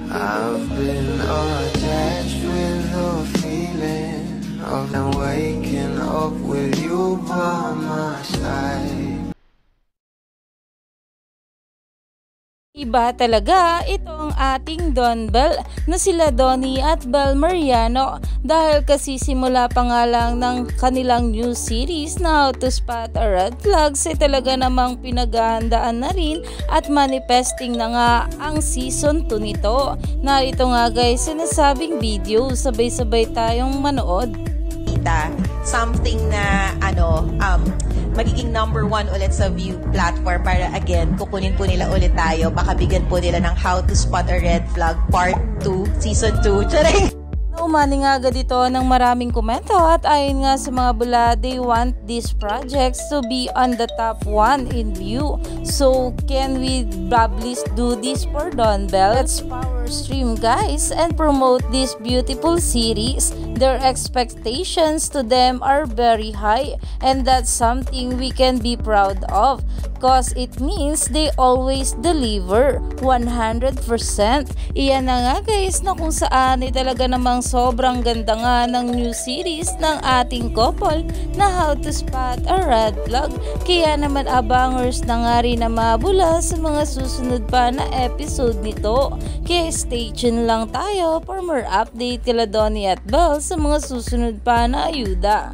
I've been attached with the feeling of them waking up with you by my side. Iba talaga itong ating Don Bell na sila Donnie at Bel Mariano dahil kasi simula pa nga lang ng kanilang new series na How to Spot a Red Flags ay talaga namang pinaghahandaan na rin at manifesting na nga ang season 2 nito. Narito nga guys, sinasabing video, sabay-sabay tayong manood. Something na magiging #1 ulit sa view platform para again kukunin po nila ulit tayo, baka bigyan po nila ng How to Spot a Red Flag Part 2 Season 2. Charing! Umani nga agad ito ng maraming komento at ayon nga sa mga bula, they want these projects to be on the top 1 in view. So can we please do this for Don Bell? Let's power stream guys and promote this beautiful series. Their expectations to them are very high and that's something we can be proud of because it means they always deliver 100%. Iyan na nga guys na kung saan ay talaga namang sobrang ganda nga ng new series ng ating couple na How to Spot a Red Flag. Kaya naman abangers na nga rin na mabula sa mga susunod pa na episode nito. Kaya stay tuned lang tayo for more update kila Donnie at Belle sa mga susunod pa na ayuda.